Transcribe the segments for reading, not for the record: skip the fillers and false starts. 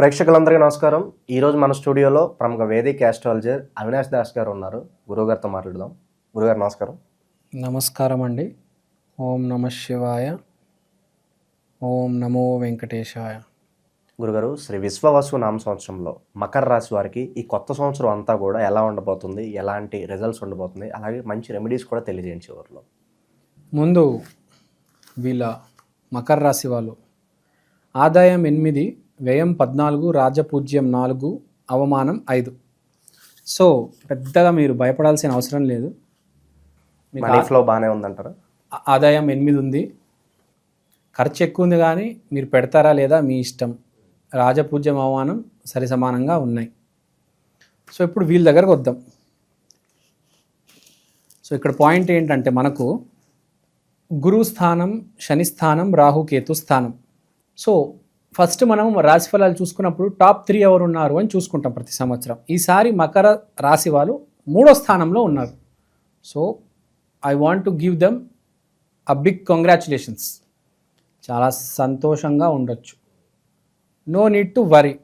ప్రేక్షకులందరికీ నమస్కారం. ఈరోజు మన స్టూడియోలో ప్రముఖ వేదిక ఆస్ట్రాలజర్ అవినాష్ దాస్ గారు ఉన్నారు. గురువుగారితో మాట్లాడదాం. గురుగారు నమస్కారం. నమస్కారం అండి. ఓం నమ శివాయ. ఓం నమో వెంకటేశాయ. గురుగారు, శ్రీ విశ్వవసు నామ సంవత్సరంలో మకర రాశి వారికి ఈ కొత్త సంవత్సరం అంతా కూడా ఎలా ఉండబోతుంది, ఎలాంటి రిజల్ట్స్ ఉండబోతుంది, అలాగే మంచి రెమెడీస్ కూడా తెలియజేయండి చివరిలో. ముందు వీళ్ళ మకర రాశి వాళ్ళు ఆదాయం 8, వ్యయం 14, రాజపూజ్యం 4, అవమానం 5. సో పెద్దగా మీరు భయపడాల్సిన అవసరం లేదు. మనీ ఫ్లో బాగానే ఉందంటారా? ఆదాయం 8 ఉంది, ఖర్చు ఎక్కువ ఉంది, కానీ మీరు పెడతారా లేదా మీ ఇష్టం. రాజపూజ్యం, అవమానం సరి సమానంగా ఉన్నాయి. సో ఇప్పుడు వీళ్ళ దగ్గరకు వద్దాం. సో ఇక్కడ పాయింట్ ఏంటంటే మనకు గురు స్థానం, శని స్థానం, రాహుకేతు స్థానం. సో ఫస్ట్ మనం రాశి ఫలాలు చూసుకున్నప్పుడు టాప్ 3 ఎవరు ఉన్నారు అని చూసుకుంటాం ప్రతి సంవత్సరం. ఈసారి మకర రాశి వాళ్ళు 3వ స్థానంలో ఉన్నారు. So I want to give them a big congratulations. చాలా సంతోషంగా ఉండొచ్చు. No need to worry.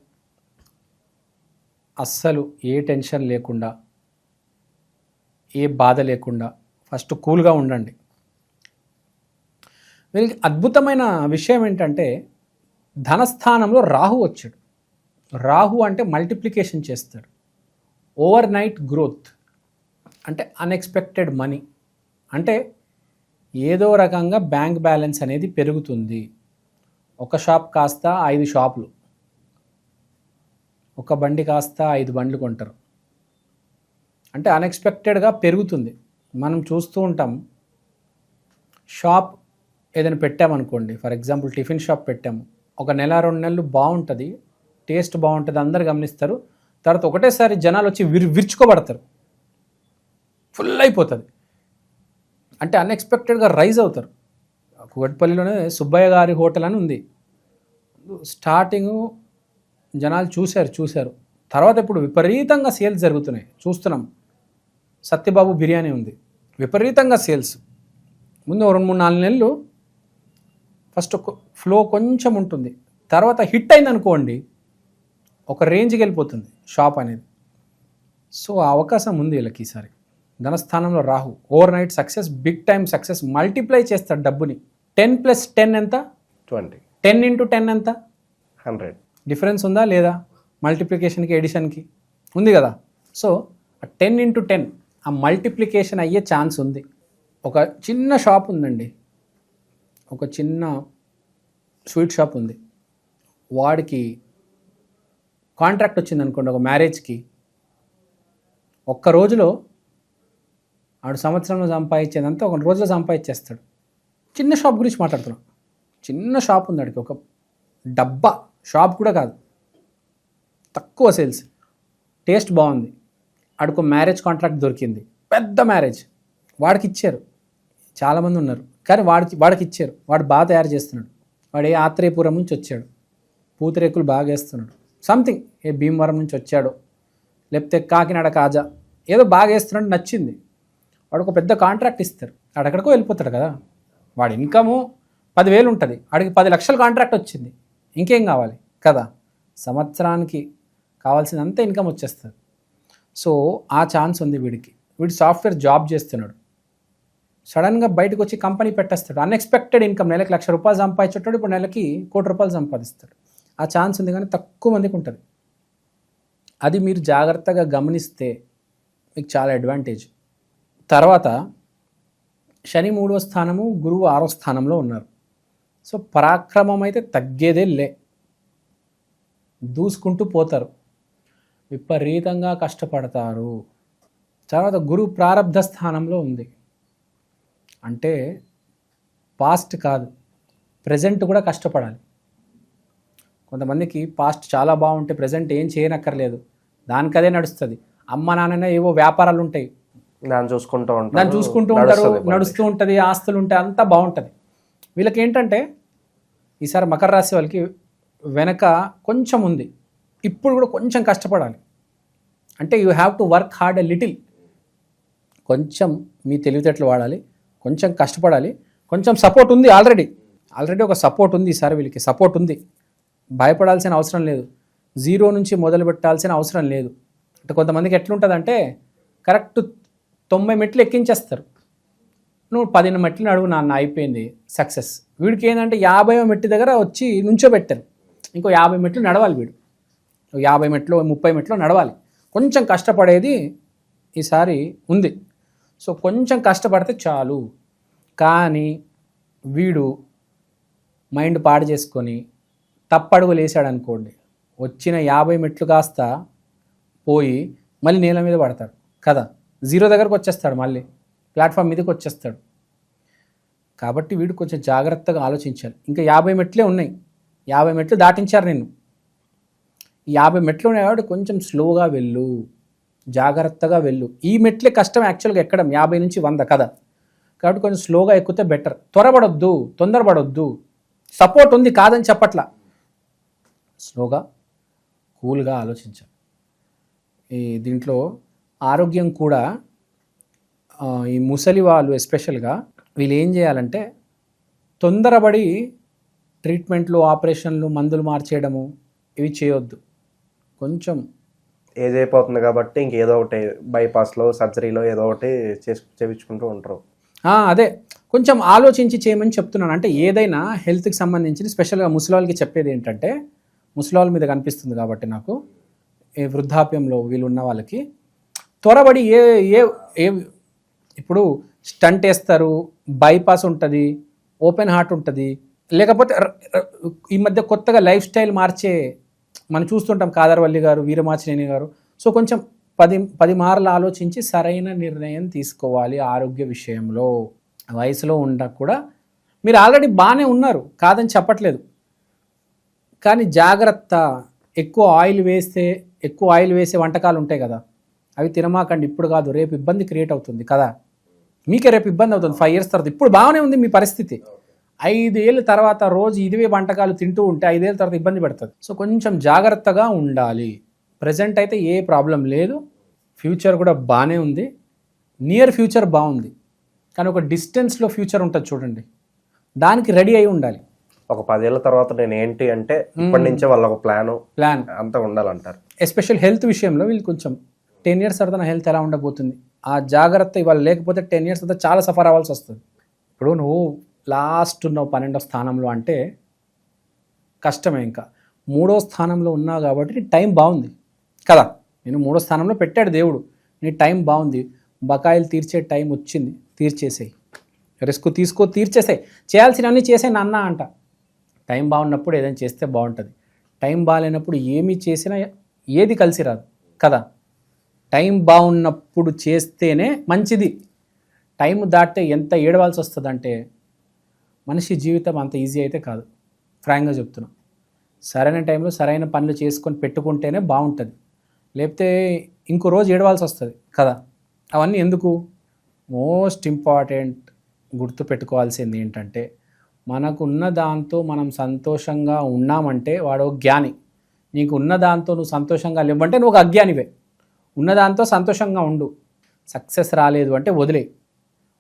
అస్సలు ఏ టెన్షన్ లేకుండా, ఏ బాధ లేకుండా ఫస్ట్ కూల్గా ఉండండి. వీళ్ళకి అద్భుతమైన విషయం ఏంటంటే ధనస్థానంలో రాహు వచ్చాడు. రాహు అంటే మల్టిప్లికేషన్ చేస్తాడు. ఓవర్ నైట్ గ్రోత్ అంటే అన్ఎక్స్పెక్టెడ్ మనీ, అంటే ఏదో రకంగా బ్యాంక్ బ్యాలెన్స్ అనేది పెరుగుతుంది. ఒక షాప్ కాస్త 5 షాపులు, ఒక బండి కాస్త 5 బండ్లు కొంటారు. అంటే అన్ఎక్స్పెక్టెడ్గా పెరుగుతుంది. మనం చూస్తూ ఉంటాం. షాప్ ఏదైనా పెట్టామనుకోండి, ఫర్ ఎగ్జాంపుల్ టిఫిన్ షాప్ పెట్టాము, ఒక నెల 2 నెలలు బాగుంటుంది, టేస్ట్ బాగుంటుంది, అందరు గమనిస్తారు. తర్వాత ఒకటేసారి జనాలు వచ్చి విరుచుకోబడతారు, ఫుల్ అయిపోతుంది. అంటే అన్ఎక్స్పెక్టెడ్గా రైజ్ అవుతారు. కుకట్పల్లిలోనే సుబ్బయ్య గారి హోటల్ అని ఉంది. స్టార్టింగు జనాలు చూశారు. తర్వాత ఇప్పుడు విపరీతంగా సేల్స్ జరుగుతున్నాయి, చూస్తున్నాం. సత్యబాబు బిర్యానీ ఉంది, విపరీతంగా సేల్స్. ముందు 2-3-4 నెలలు ఫస్ట్ ఫ్లో కొంచెం ఉంటుంది, తర్వాత హిట్ అయింది అనుకోండి, ఒక రేంజ్కి వెళ్ళిపోతుంది షాప్ అనేది. సో ఆ అవకాశం ఉంది వీళ్ళకి ఈసారి. ధనస్థానంలో Rahu overnight success, big time success, multiply చేస్తాడు డబ్బుని. 10 + 10 ఎంత? 20. 10 × 10 ఎంత? 100. డిఫరెన్స్ ఉందా లేదా? మల్టిప్లికేషన్కి ఎడిషన్కి ఉంది కదా. సో 10 × 10 ఆ మల్టిప్లికేషన్ అయ్యే ఛాన్స్ ఉంది. ఒక చిన్న షాప్ ఉందండి, ఒక చిన్న స్వీట్ షాప్ ఉంది. వాడికి కాంట్రాక్ట్ వచ్చింది అనుకోండి ఒక మ్యారేజ్కి. ఒక్క రోజులో ఆడు సంవత్సరంలో సంపాదించేదంతా ఒక రోజులో సంపాదించేస్తాడు. చిన్న షాప్ గురించి మాట్లాడుతున్నాం. చిన్న షాప్ ఉంది ఆడికి, ఒక డబ్బా షాప్ కూడా కాదు, తక్కువ సేల్స్, టేస్ట్ బాగుంది. ఆడికి మ్యారేజ్ కాంట్రాక్ట్ దొరికింది, పెద్ద మ్యారేజ్. వాడికి ఇచ్చారు, చాలామంది ఉన్నారు, కానీ వాడికి ఇచ్చారు. వాడు బాగా తయారు చేస్తున్నాడు. వాడు ఏ ఆత్రేయపురం నుంచి వచ్చాడు, పూతరేకులు బాగా వేస్తున్నాడు. సంథింగ్ ఏ భీమవరం నుంచి వచ్చాడు, లేకపోతే కాకినాడ కాజా ఏదో బాగా వేస్తున్నాడు, నచ్చింది. వాడు ఒక పెద్ద కాంట్రాక్ట్ ఇస్తారు, అక్కడికో వెళ్ళిపోతాడు కదా. వాడి ఇన్కము 10,000 ఉంటుంది, వాడికి 10 లక్షల కాంట్రాక్ట్ వచ్చింది. ఇంకేం కావాలి కదా, సంవత్సరానికి కావాల్సినంత ఇన్కమ్ వచ్చేస్తుంది. సో ఆ ఛాన్స్ ఉంది వీడికి. వీడు సాఫ్ట్వేర్ జాబ్ చేస్తున్నాడు, సడన్గా బయటకు వచ్చి కంపెనీ పెట్టేస్తాడు. అన్ఎక్స్పెక్టెడ్ ఇన్కమ్, నెలకి ₹1,00,000 సంపాదించేటాడు, ఇప్పుడు నెలకి ₹1,00,00,000 సంపాదిస్తాడు. ఆ ఛాన్స్ ఉంది, కానీ తక్కువ మందికి ఉంటుంది. అది మీరు జాగ్రత్తగా గమనిస్తే మీకు చాలా అడ్వాంటేజ్. తర్వాత శని 3వ స్థానము, గురువు 6వ స్థానంలో ఉన్నారు. సో పరాక్రమం అయితే తగ్గేదే లే, దూసుకుంటూ పోతారు, విపరీతంగా కష్టపడతారు. తర్వాత గురువు ప్రారబ్ధ స్థానంలో ఉంది, అంటే పాస్ట్ కాదు ప్రజెంట్ కూడా కష్టపడాలి. కొంతమందికి పాస్ట్ చాలా బాగుంటే ప్రజెంట్ ఏం చేయనక్కర్లేదు, దానికదే నడుస్తుంది. అమ్మ నాన్ననే ఏవో వ్యాపారాలు ఉంటాయి, దాన్ని చూసుకుంటూ ఉంటారు, నడుస్తూ ఉంటుంది, ఆస్తులు ఉంటాయి, అంతా బాగుంటుంది. వీళ్ళకి ఏంటంటే ఈసారి మకర రాశి వాళ్ళకి వెనక కొంచెం ఉంది, ఇప్పుడు కూడా కొంచెం కష్టపడాలి. అంటే you have to work hard a little. కొంచెం మీ తెలివితేటలు వాడాలి, కొంచెం కష్టపడాలి, కొంచెం సపోర్ట్ ఉంది. ఆల్రెడీ ఒక సపోర్ట్ ఉంది. ఈసారి వీళ్ళకి సపోర్ట్ ఉంది, భయపడాల్సిన అవసరం లేదు. జీరో నుంచి మొదలు పెట్టాల్సిన అవసరం లేదు. అంటే కొంతమందికి ఎట్లుంటుందంటే కరెక్ట్ 90 మెట్లు ఎక్కించేస్తారు. నువ్వు 10 మెట్లు అడుగు నాన్న అయిపోయింది సక్సెస్. వీడికి ఏంటంటే 50వ మెట్టు దగ్గర వచ్చి నుంచోబెట్టారు. ఇంకో 50 మెట్లు నడవాలి వీడు. 50 మెట్లు 30 మెట్లు నడవాలి. కొంచెం కష్టపడేది ఈసారి ఉంది. సో కొంచెం కష్టపడితే చాలు. కానీ వీడు మైండ్ పాడు చేసుకొని తప్పడుగులు వేసాడు అనుకోండి, వచ్చిన 50 మెట్లు కాస్త పోయి మళ్ళీ నేల మీద పడతాడు కదా, జీరో దగ్గరకు వచ్చేస్తాడు, మళ్ళీ ప్లాట్ఫామ్ మీదకి వచ్చేస్తాడు. కాబట్టి వీడు కొంచెం జాగ్రత్తగా ఆలోచించాలి. ఇంకా 50 మెట్లే ఉన్నాయి, 50 మెట్లు దాటించారు నిన్ను. 50 మెట్లు ఉన్నవాడు కొంచెం స్లోగా వెళ్ళు, జాగ్రత్తగా వెళ్ళు. ఈ మెట్లే కష్టం యాక్చువల్గా ఎక్కడం 50 నుంచి 100 కదా. కాబట్టి కొంచెం స్లోగా ఎక్కితే బెటర్. త్వరపడొద్దు, తొందరపడొద్దు. సపోర్ట్ ఉంది కాదని చెప్పట్లా, స్లోగా కూల్గా ఆలోచించాలి. ఈ దీంట్లో ఆరోగ్యం కూడా ఈ ముసలి వాళ్ళు ఎస్పెషల్గా వీళ్ళు ఏం చేయాలంటే తొందరపడి ట్రీట్మెంట్లు, ఆపరేషన్లు, మందులు మార్చేయడము ఇవి చేయొద్దు. కొంచెం ఏజ్ అయిపోతుంది కాబట్టి ఇంకేదో ఒకటి బైపాస్లో, సర్జరీలో ఏదో ఒకటి చేయించుకుంటూ ఉంటారు. అదే కొంచెం ఆలోచించి చేయమని చెప్తున్నాను. అంటే ఏదైనా హెల్త్కి సంబంధించి స్పెషల్గా ముసలి చెప్పేది ఏంటంటే, ముసలి మీద కనిపిస్తుంది కాబట్టి నాకు ఏ వృద్ధాప్యంలో వీళ్ళు ఉన్న వాళ్ళకి త్వరపడి ఏ ఏ ఏ ఇప్పుడు స్టంట్ వేస్తారు, బైపాస్ ఉంటుంది, ఓపెన్ హార్ట్ ఉంటుంది, లేకపోతే ఈ మధ్య కొత్తగా లైఫ్ స్టైల్ మార్చే మనం చూస్తుంటాం కాదర్వల్లి గారు, వీరమాచినేని గారు. సో కొంచెం 10 మార్లు ఆలోచించి సరైన నిర్ణయం తీసుకోవాలి ఆరోగ్య విషయంలో. వయసులో ఉండక కూడా మీరు ఆల్రెడీ బాగానే ఉన్నారు కాదని చెప్పట్లేదు, కానీ జాగ్రత్త. ఎక్కువ ఆయిల్ వేసే వంటకాలు ఉంటాయి కదా, అవి తినమాకండి. ఇప్పుడు కాదు, రేపు ఇబ్బంది క్రియేట్ అవుతుంది కదా, మీకే రేపు ఇబ్బంది అవుతుంది 5 years తర్వాత. ఇప్పుడు బాగానే ఉంది మీ పరిస్థితి, 5 ఏళ్ళ తర్వాత రోజు ఇదివే వంటకాలు తింటూ ఉంటే 5 ఏళ్ళ తర్వాత ఇబ్బంది పెడుతుంది. సో కొంచెం జాగ్రత్తగా ఉండాలి. ప్రజెంట్ అయితే ఏ ప్రాబ్లం లేదు, ఫ్యూచర్ కూడా బాగానే ఉంది, నియర్ ఫ్యూచర్ బాగుంది. కానీ ఒక డిస్టెన్స్లో ఫ్యూచర్ ఉంటుంది చూడండి, దానికి రెడీ అయి ఉండాలి. ఒక 10 ఏళ్ళ తర్వాత నేను ఏంటి అంటే ఇప్పటి నుంచే వాళ్ళ ఒక ప్లాన్ అంతా ఉండాలంటారు. ఎస్పెషల్ హెల్త్ విషయంలో వీళ్ళు కొంచెం 10 years తర్వాత నా హెల్త్ ఎలా ఉండబోతుంది, ఆ జాగ్రత్త ఇవాళ లేకపోతే 10 years తర్వాత చాలా సఫర్ అవ్వాల్సి వస్తుంది. ఇప్పుడు నువ్వు లాస్ట్ ఉన్నావు 12వ స్థానంలో అంటే కష్టమే. ఇంకా 3వ స్థానంలో ఉన్నావు కాబట్టి నీ టైం బాగుంది కదా. నేను 3వ స్థానంలో పెట్టాడు దేవుడు, నీ టైం బాగుంది, బకాయిలు తీర్చే టైం వచ్చింది, తీర్చేసాయి. రిస్క్ తీసుకో, తీర్చేసాయి, చేయాల్సినవన్నీ చేసే నాన్న అంట. టైం బాగున్నప్పుడు ఏదైనా చేస్తే బాగుంటుంది. టైం బాగాలేనప్పుడు ఏమి చేసినా ఏది కలిసి రాదు కదా. టైం బాగున్నప్పుడు చేస్తేనే మంచిది. టైం దాటితే ఎంత ఏడవాల్సి వస్తుందంటే మనిషి జీవితం అంత ఈజీ అయితే కాదు, ఫ్రాంక్గా చెప్తున్నా. సరైన టైంలో సరైన పనులు చేసుకొని పెట్టుకుంటేనే బాగుంటుంది, లేకపోతే ఇంకో రోజు ఏడవాల్సి వస్తుంది కదా. అవన్నీ ఎందుకు? మోస్ట్ ఇంపార్టెంట్ గుర్తు పెట్టుకోవాల్సింది ఏంటంటే, మనకున్న దాంతో మనం సంతోషంగా ఉన్నామంటే వాడు జ్ఞాని. నీకు ఉన్న దాంతో నువ్వు సంతోషంగా లేవంటే నువ్వు ఒక అజ్ఞానివే. ఉన్నదాంతో సంతోషంగా ఉండు. సక్సెస్ రాలేదు అంటే వదిలే.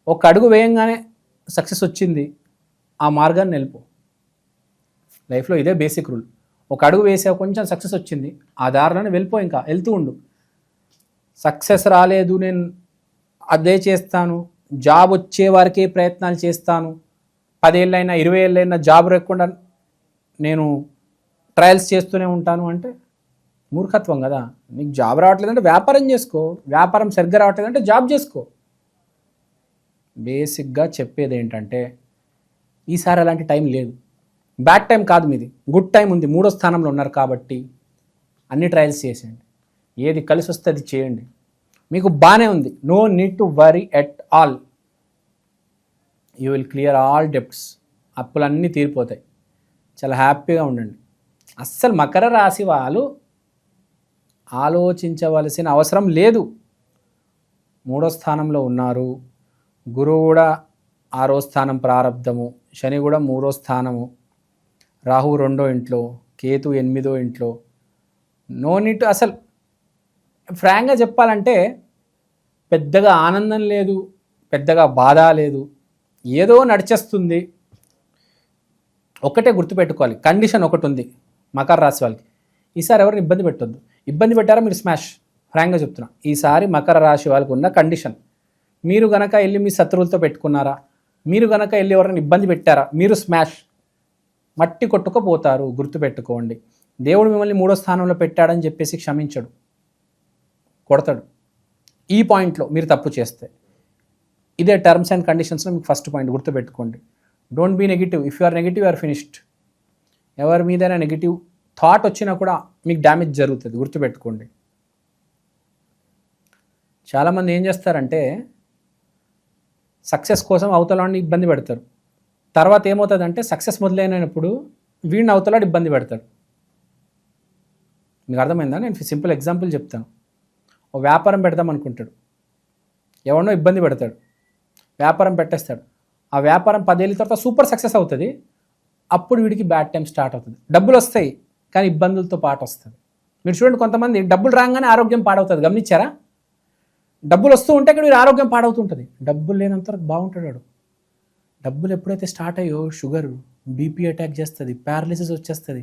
ఒక అడుగు వేయంగానే సక్సెస్ వచ్చింది, ఆ మార్గాన్ని నిలుపు. లైఫ్లో ఇదే బేసిక్ రూల్. ఒక అడుగు వేసావు, కొంచెం సక్సెస్ వచ్చింది, ఆ దారిలోనే వెళ్ళిపో, ఇంకా వెళ్తూ ఉండు. సక్సెస్ రాలేదు, నేను అదే చేస్తాను, జాబ్ వచ్చే వారికే ప్రయత్నాలు చేస్తాను, 10 ఏళ్ళైనా 20 ఏళ్ళైనా జాబ్ రాకుండా నేను ట్రయల్స్ చేస్తూనే ఉంటాను అంటే మూర్ఖత్వం కదా. నీకు జాబ్ రావట్లేదంటే వ్యాపారం చేసుకో, వ్యాపారం సరిగ్గా రావట్లేదంటే జాబ్ చేసుకో. బేసిక్గా చెప్పేది ఏంటంటే, ఈసారి అలాంటి టైం లేదు, బ్యాడ్ టైం కాదు మీది, గుడ్ టైం ఉంది. 3వ స్థానంలో ఉన్నారు కాబట్టి అన్ని ట్రయల్స్ చేసేయండి, ఏది కలిసి వస్తే అది చేయండి. మీకు బాగానే ఉంది, no need to worry at all. You will clear all debts. అప్పులన్నీ తీరిపోతాయి, చాలా హ్యాపీగా ఉండండి. అస్సలు మకర రాశి వాళ్ళు ఆలోచించవలసిన అవసరం లేదు. 3వ స్థానంలో ఉన్నారు, గురువు కూడా 6వ స్థానం ప్రారంధము, శని కూడా 3వ స్థానము, రాహు 2వ ఇంట్లో, కేతు 8వ ఇంట్లో. No need. అసలు ఫ్రాంక్గా చెప్పాలంటే పెద్దగా ఆనందం లేదు, పెద్దగా బాధ లేదు, ఏదో నడిచేస్తుంది. ఒకటే గుర్తుపెట్టుకోవాలి, కండిషన్ ఒకటి ఉంది మకర రాశి వాళ్ళకి, ఈసారి ఎవరిని ఇబ్బంది పెట్టొద్దు. ఇబ్బంది పెట్టారా మీరు స్మాష్. ఫ్రాంక్గా చెప్తున్నా. ఈసారి మకర రాశి వాళ్ళకు ఉన్న కండిషన్, మీరు గనక వెళ్ళి మీ శత్రువులతో పెట్టుకున్నారా, మీరు గనక వెళ్ళి ఎవరైనా ఇబ్బంది పెట్టారా, మీరు స్మాష్, మట్టి కొట్టుకుపోతారు. గుర్తుపెట్టుకోండి. దేవుడు మిమ్మల్ని 3వ స్థానంలో పెట్టాడని చెప్పేసి క్షమించడు, కొడతాడు. ఈ పాయింట్లో మీరు తప్పు చేస్తే. ఇదే టర్మ్స్ అండ్ కండిషన్స్లో మీకు ఫస్ట్ పాయింట్ గుర్తుపెట్టుకోండి. Don't be negative. If you are negative you are finished. ఎవరి మీదైనా నెగిటివ్ థాట్ వచ్చినా కూడా మీకు డ్యామేజ్ జరుగుతుంది, గుర్తుపెట్టుకోండి. చాలామంది ఏం చేస్తారంటే సక్సెస్ కోసం అవతలాన్ని ఇబ్బంది పెడతారు. తర్వాత ఏమవుతుందంటే సక్సెస్ మొదలైనప్పుడు వీడిని అవతలాడు ఇబ్బంది పెడతాడు. మీకు అర్థమైందా? నేను సింపుల్ ఎగ్జాంపుల్ చెప్తాను. ఓ వ్యాపారం పెడదాం అనుకుంటాడు, ఎవరినో ఇబ్బంది పెడతాడు, వ్యాపారం పెట్టేస్తాడు. ఆ వ్యాపారం 10 ఏళ్ళ తర్వాత సూపర్ సక్సెస్ అవుతుంది. అప్పుడు వీడికి బ్యాడ్ టైం స్టార్ట్ అవుతుంది. డబ్బులు వస్తాయి కానీ ఇబ్బందులతో పాటు వస్తుంది. మీరు చూడండి, కొంతమంది డబ్బులు రాగానే ఆరోగ్యం పాడవుతుంది. గమనించారా? డబ్బులు వస్తూ ఉంటే ఇక్కడ వీడి ఆరోగ్యం పాడవుతుంటుంది. డబ్బులు లేనంత వరకు బాగుంటాడు వాడు. డబ్బులు ఎప్పుడైతే స్టార్ట్ అయ్యో షుగర్, బీపీ అటాక్ చేస్తుంది, ప్యారలిసిస్ వచ్చేస్తుంది.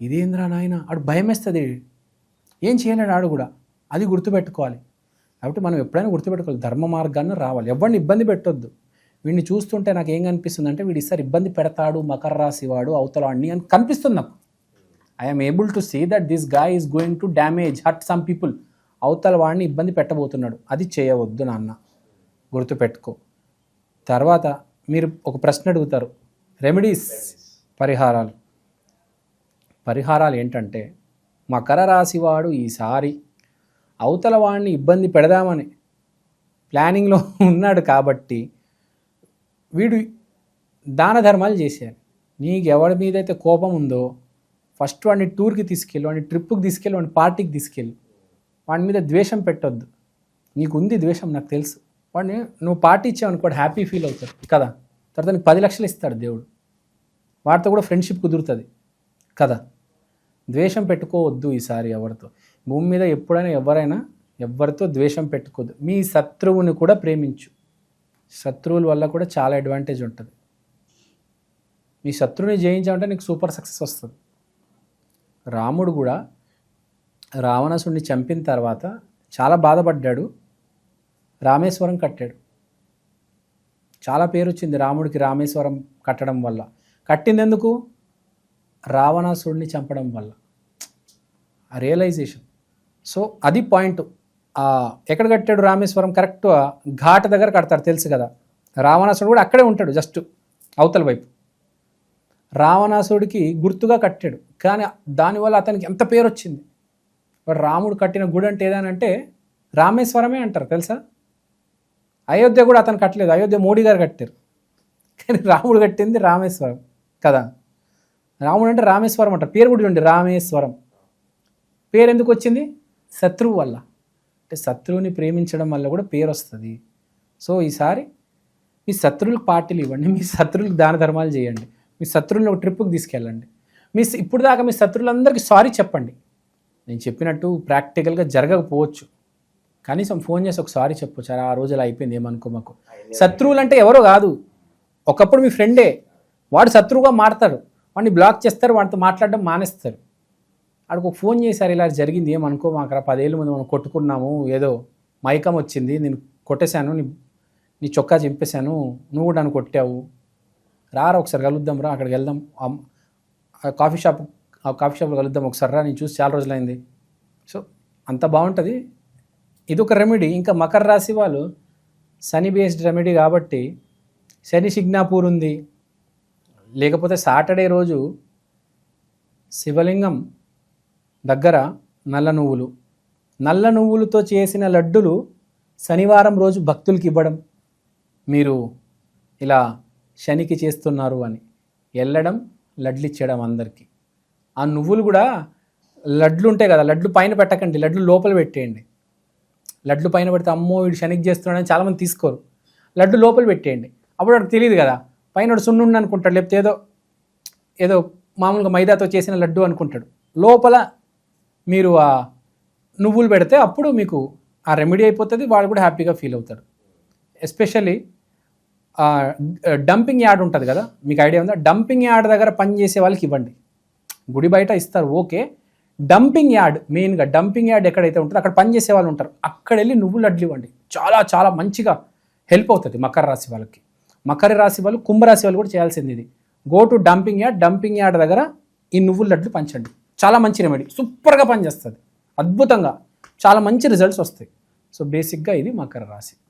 ఇదేంద్రా నాయన, ఆడు భయం వేస్తుంది, ఏం చేయలేడు ఆడు కూడా. అది గుర్తుపెట్టుకోవాలి. కాబట్టి మనం ఎప్పుడైనా గుర్తుపెట్టుకోవాలి, ధర్మ మార్గాన్ని రావాలి. ఎవరిని ఇబ్బంది పెట్టొద్దు. వీడిని చూస్తుంటే నాకు ఏం కనిపిస్తుంది అంటే వీడు ఈసారి ఇబ్బంది పెడతాడు, మకర రాశి వాడు అవతలాడిని అని కనిపిస్తుంది నాకు. I'm able to see that this guy is going to damage, hurt some people. అవతల వాడిని ఇబ్బంది పెట్టబోతున్నాడు. అది చేయవద్దు నాన్న, గుర్తుపెట్టుకో. తర్వాత మీరు ఒక ప్రశ్న అడుగుతారు, రెమెడీస్, పరిహారాలు. పరిహారాలు ఏంటంటే మకర రాశి వాడు ఈసారి అవతల వాడిని ఇబ్బంది పెడదామని ప్లానింగ్లో ఉన్నాడు కాబట్టి వీడు దాన ధర్మాలు చేసేయాలి. నీకు ఎవరి మీద అయితే కోపం ఉందో ఫస్ట్ వాడిని టూర్కి తీసుకెళ్ళి, వాడిని ట్రిప్కి తీసుకెళ్ళి, వాడిని పార్టీకి తీసుకెళ్ళి. వాడి మీద ద్వేషం పెట్టొద్దు. నీకు ఉంది ద్వేషం, నాకు తెలుసు. వాడిని నువ్వు పార్టీ ఇచ్చావు అనుకోడు, హ్యాపీ ఫీల్ అవుతాడు కదా. తర్వాత నీకు 10 లక్షలు ఇస్తాడు దేవుడు. వాడితో కూడా ఫ్రెండ్షిప్ కుదురుతుంది కదా. ద్వేషం పెట్టుకోవద్దు ఈసారి ఎవరితో. భూమి మీద ఎప్పుడైనా ఎవరితో ద్వేషం పెట్టుకోవద్దు. మీ శత్రువుని కూడా ప్రేమించు. శత్రువుల వల్ల కూడా చాలా అడ్వాంటేజ్ ఉంటుంది. మీ శత్రువుని జయించాలంటే నీకు సూపర్ సక్సెస్ వస్తుంది. రాముడు కూడా రావణాసుడిని చంపిన తర్వాత చాలా బాధపడ్డాడు, రామేశ్వరం కట్టాడు. చాలా పేరు వచ్చింది రాముడికి రామేశ్వరం కట్టడం వల్ల. కట్టింది ఎందుకు? రావణాసుడిని చంపడం వల్ల. ఆ రియలైజేషన్. సో అది పాయింట్. ఎక్కడ కట్టాడు రామేశ్వరం? కరెక్ట్ ఘాట్ దగ్గర కడతారు, తెలుసు కదా. రావణాసుడు కూడా అక్కడే ఉంటాడు, జస్ట్ అవతల వైపు. రావణాసుడికి గుర్తుగా కట్టాడు, కానీ దానివల్ల అతనికి ఎంత పేరు వచ్చింది. వాడు రాముడు కట్టిన గుడి అంటే ఏదనంటే రామేశ్వరమే అంటారు, తెలుసా. అయోధ్య కూడా అతను కట్టలేదు, అయోధ్య మోడీ గారు కట్టారు. కానీ రాముడు కట్టింది రామేశ్వరం కదా. రాముడు అంటే రామేశ్వరం అంటారు. పేరు కూడా చూడండి, రామేశ్వరం. పేరు ఎందుకు వచ్చింది? శత్రువు వల్ల. అంటే శత్రువుని ప్రేమించడం వల్ల కూడా పేరు వస్తుంది. సో ఈసారి మీ శత్రువులకు పార్టీలు ఇవ్వండి, మీ శత్రువులకు దాన ధర్మాలు చేయండి, మీ శత్రువులను ఒక ట్రిప్కి తీసుకెళ్ళండి. ఇప్పుడు దాకా మీ శత్రువులందరికీ సారీ చెప్పండి. నేను చెప్పినట్టు ప్రాక్టికల్గా జరగకపోవచ్చు, కనీసం ఫోన్ చేసి ఒక సారీ చెప్పొచ్చు. ఆ రోజు అలా అయిపోయింది, ఏమనుకో మాకు. శత్రువులు అంటే ఎవరో కాదు, ఒకప్పుడు మీ ఫ్రెండే. వాడు శత్రువుగా మారతాడు, వాడిని బ్లాక్ చేస్తారు, వాడితో మాట్లాడడం మానేస్తారు. వాడికి ఒక ఫోన్ చేశారు, ఇలా జరిగింది, ఏమనుకో మాకు. 10 ఏళ్ళ ముందు మనం కొట్టుకున్నాము, ఏదో మైకం వచ్చింది, నేను కొట్టేశాను, నీ చొక్కా చింపేశాను, నువ్వు కూడా నన్ను కొట్టావు, రారా ఒకసారి కలుద్దాం, రా అక్కడికి వెళ్దాం, కాఫీ షాప్లో కలుద్దాం ఒకసారి రా, నేను చూసి చాలా రోజులైంది. సో అంత బాగుంటుంది. ఇది ఒక రెమెడీ. ఇంకా మకర రాశి వాళ్ళు శని బేస్డ్ రెమెడీ కాబట్టి శని సిగ్నాపూర్ ఉంది. లేకపోతే సాటర్డే రోజు శివలింగం దగ్గర నల్ల నువ్వులతో చేసిన లడ్డులు శనివారం రోజు భక్తులకి ఇవ్వడం. మీరు ఇలా శనికి చేస్తున్నారు అని వెళ్ళడం, లడ్లు ఇచ్చేయడం అందరికీ. ఆ నువ్వులు కూడా లడ్లు ఉంటాయి కదా, లడ్లు పైన పెట్టకండి, లడ్లు లోపల పెట్టేయండి. లడ్లు పైన పెడితే అమ్మో వీడు శనికి చేస్తున్నాడని చాలామంది తీసుకోరు. లడ్డు లోపల పెట్టేయండి. అప్పుడు వాడికి తెలియదు కదా, పైన సున్నుండి అనుకుంటాడు, లేకపోతే ఏదో మామూలుగా మైదాతో చేసిన లడ్డు అనుకుంటాడు. లోపల మీరు ఆ నువ్వులు పెడితే అప్పుడు మీకు ఆ రెమెడీ అయిపోతుంది, వాడు కూడా హ్యాపీగా ఫీల్ అవుతాడు. ఎస్పెషల్లీ డంపింగ్ యార్డ్ ఉంటుంది కదా, మీకు ఐడియా ఉందా? డంపింగ్ యార్డ్ దగ్గర పనిచేసే వాళ్ళకి ఇవ్వండి. గుడి బయట ఇస్తారు ఓకే, డంపింగ్ యార్డ్, మెయిన్గా డంపింగ్ యార్డ్ ఎక్కడైతే ఉంటుందో అక్కడ పనిచేసే వాళ్ళు ఉంటారు, అక్కడ వెళ్ళి నువ్వుల లడ్లు ఇవ్వండి. చాలా చాలా మంచిగా హెల్ప్ అవుతుంది మకర రాశి వాళ్ళకి. మకర రాశి వాళ్ళు, కుంభరాశి వాళ్ళు కూడా చేయాల్సింది ఇది. గో టు డంపింగ్ యార్డ్ దగ్గర ఈ నువ్వుల లడ్లు పంచండి. చాలా మంచి రెమెడీ, సూపర్గా పనిచేస్తుంది, అద్భుతంగా చాలా మంచి రిజల్ట్స్ వస్తాయి. సో బేసిక్గా ఇది మకర రాశి.